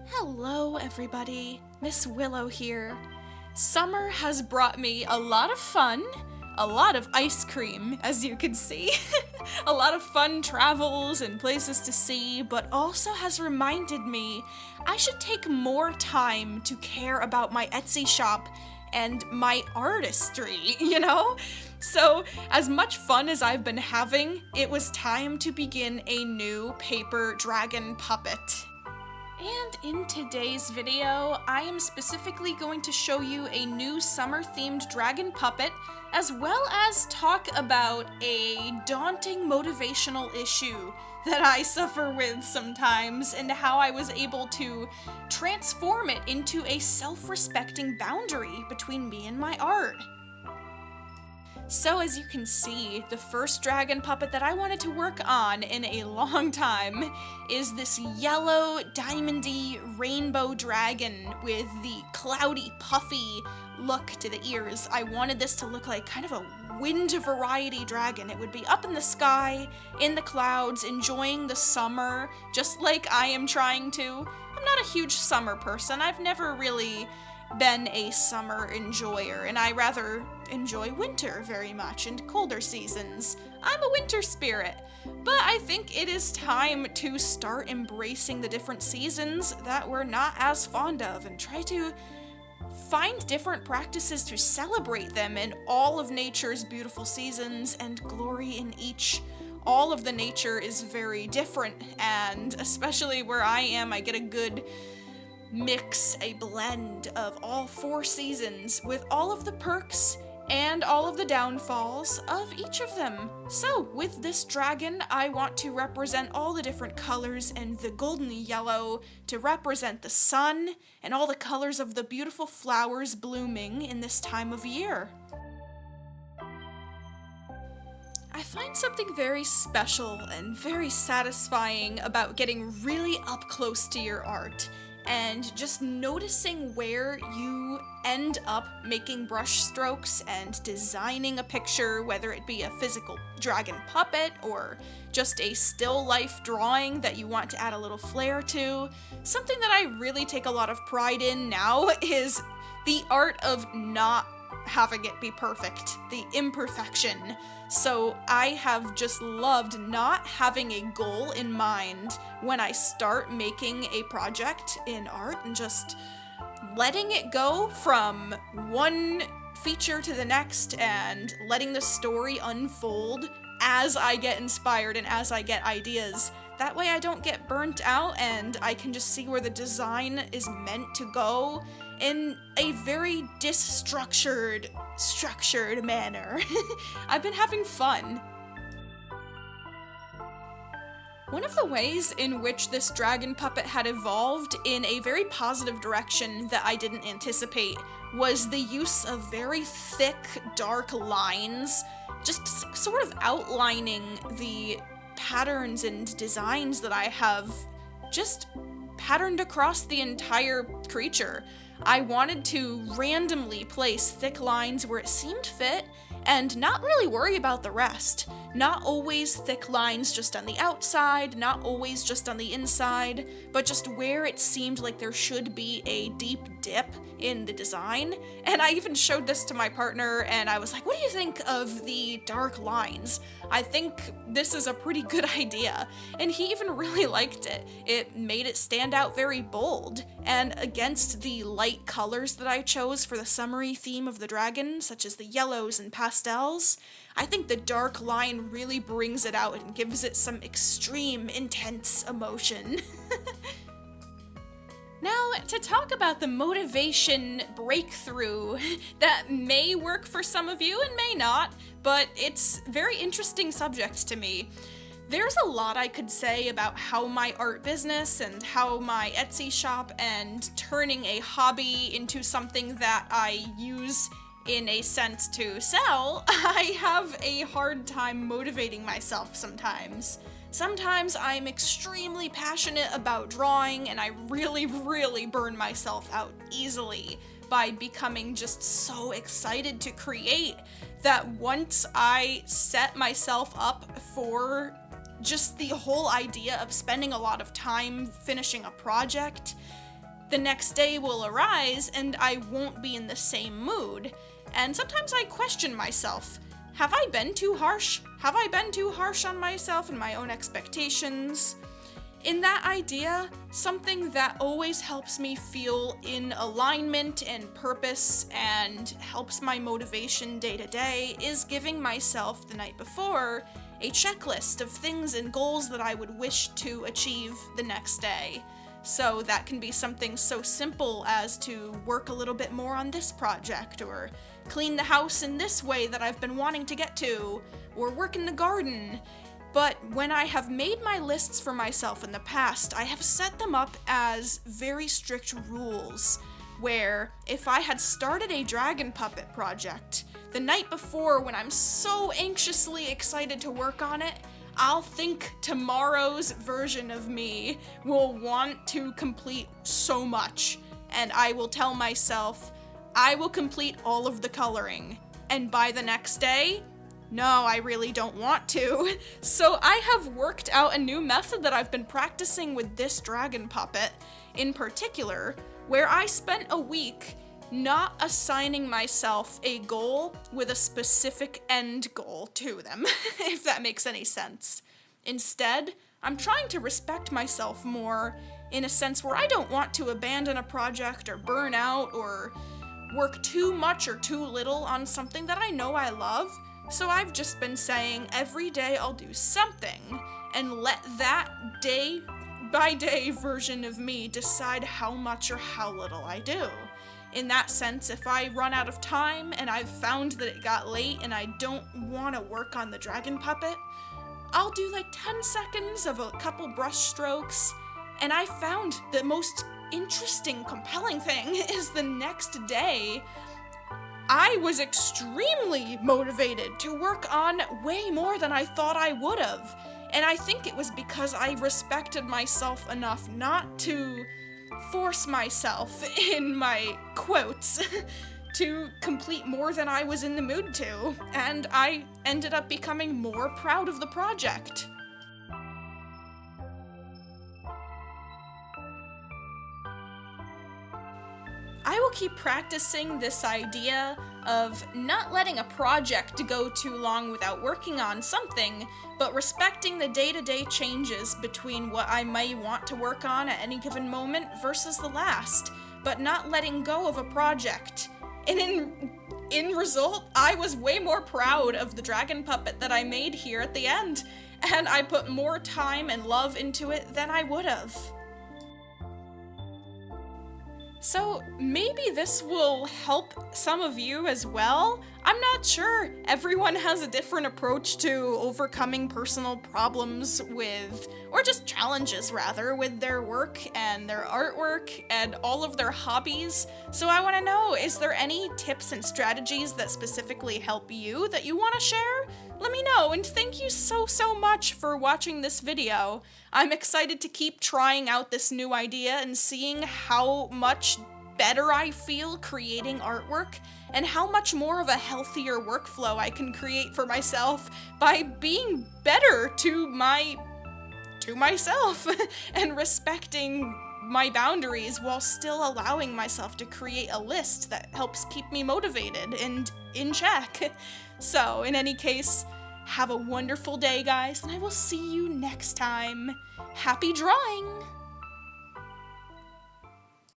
Hello, everybody. Miss Willow here. Summer has brought me a lot of fun, a lot of ice cream, as you can see, a lot of fun travels and places to see, but also has reminded me I should take more time to care about my Etsy shop and my artistry, So, as much fun as I've been having, it was time to begin a new paper dragon puppet. And in today's video, I am specifically going to show you a new summer-themed dragon puppet, as well as talk about a daunting motivational issue that I suffer with sometimes, and how I was able to transform it into a self-respecting boundary between me and my art. So as you can see, the first dragon puppet that I wanted to work on in a long time is this yellow, diamondy rainbow dragon with the cloudy, puffy look to the ears. I wanted this to look like kind of a wind variety dragon. It would be up in the sky, in the clouds, enjoying the summer, just like I am trying to. I'm not a huge summer person. I've never really been a summer enjoyer, and I rather enjoy winter very much and colder seasons. I'm a winter spirit, but I think it is time to start embracing the different seasons that we're not as fond of and try to find different practices to celebrate them in all of nature's beautiful seasons and glory in each. All of the nature is very different, and especially where I am, I get a good mix, a blend of all 4 seasons with all of the perks and all of the downfalls of each of them. So with this dragon, I want to represent all the different colors, and the golden yellow to represent the sun and all the colors of the beautiful flowers blooming in this time of year. I find something very special and very satisfying about getting really up close to your art and just noticing where you end up making brush strokes and designing a picture, whether it be a physical dragon puppet or just a still life drawing that you want to add a little flair to. Something that I really take a lot of pride in now is the art of not having it be perfect, the imperfection. So I have just loved not having a goal in mind when I start making a project in art and just letting it go from one feature to the next and letting the story unfold as I get inspired and as I get ideas. That way I don't get burnt out and I can just see where the design is meant to go in a very structured manner. I've been having fun. One of the ways in which this dragon puppet had evolved in a very positive direction that I didn't anticipate was the use of very thick, dark lines, just sort of outlining the patterns and designs that I have just patterned across the entire creature. I wanted to randomly place thick lines where it seemed fit and not really worry about the rest. Not always thick lines just on the outside, not always just on the inside, but just where it seemed like there should be a deep dip in the design. And I even showed this to my partner and I was like, what do you think of the dark lines? I think this is a pretty good idea. And he even really liked it. It made it stand out very bold. And against the light colors that I chose for the summery theme of the dragon, such as the yellows and pastels, I think the dark line really brings it out and gives it some extreme, intense emotion. Now, to talk about the motivation breakthrough that may work for some of you and may not, but it's a very interesting subject to me. There's a lot I could say about how my art business and how my Etsy shop and turning a hobby into something that I use in a sense to sell, I have a hard time motivating myself sometimes. Sometimes I'm extremely passionate about drawing and I really, really burn myself out easily by becoming just so excited to create that once I set myself up for just the whole idea of spending a lot of time finishing a project, the next day will arise and I won't be in the same mood. And sometimes I question myself. Have I been too harsh? Have I been too harsh on myself and my own expectations? In that idea, something that always helps me feel in alignment and purpose and helps my motivation day to day is giving myself the night before a checklist of things and goals that I would wish to achieve the next day. So that can be something so simple as to work a little bit more on this project, or clean the house in this way that I've been wanting to get to, or work in the garden. But when I have made my lists for myself in the past, I have set them up as very strict rules, where if I had started a dragon puppet project, the night before when I'm so anxiously excited to work on it, I'll think tomorrow's version of me will want to complete so much, and I will tell myself, I will complete all of the coloring, and by the next day, no, I really don't want to. So I have worked out a new method that I've been practicing with this dragon puppet in particular, where I spent a week not assigning myself a goal with a specific end goal to them, if that makes any sense. Instead, I'm trying to respect myself more in a sense where I don't want to abandon a project or burn out or work too much or too little on something that I know I love. So I've just been saying every day I'll do something and let that day by day version of me decide how much or how little I do. In that sense, if I run out of time and I've found that it got late and I don't want to work on the dragon puppet, I'll do like 10 seconds of a couple brush strokes, and I found the most interesting, compelling thing is the next day I was extremely motivated to work on way more than I thought I would have. And I think it was because I respected myself enough not to force myself, in my quotes, to complete more than I was in the mood to. And I ended up becoming more proud of the project. I will keep practicing this idea of not letting a project go too long without working on something, but respecting the day-to-day changes between what I may want to work on at any given moment versus the last, but not letting go of a project. And in result, I was way more proud of the dragon puppet that I made here at the end, and I put more time and love into it than I would have. So maybe this will help some of you as well. I'm not sure. Everyone has a different approach to overcoming personal problems with, or just challenges rather, with their work and their artwork and all of their hobbies. So I want to know, is there any tips and strategies that specifically help you that you want to share? Let me know, and thank you so much for watching this video. I'm excited to keep trying out this new idea and seeing how much better I feel creating artwork and how much more of a healthier workflow I can create for myself by being better to myself and respecting my boundaries while still allowing myself to create a list that helps keep me motivated and in check. So, in any case, have a wonderful day, guys, and I will see you next time. Happy drawing!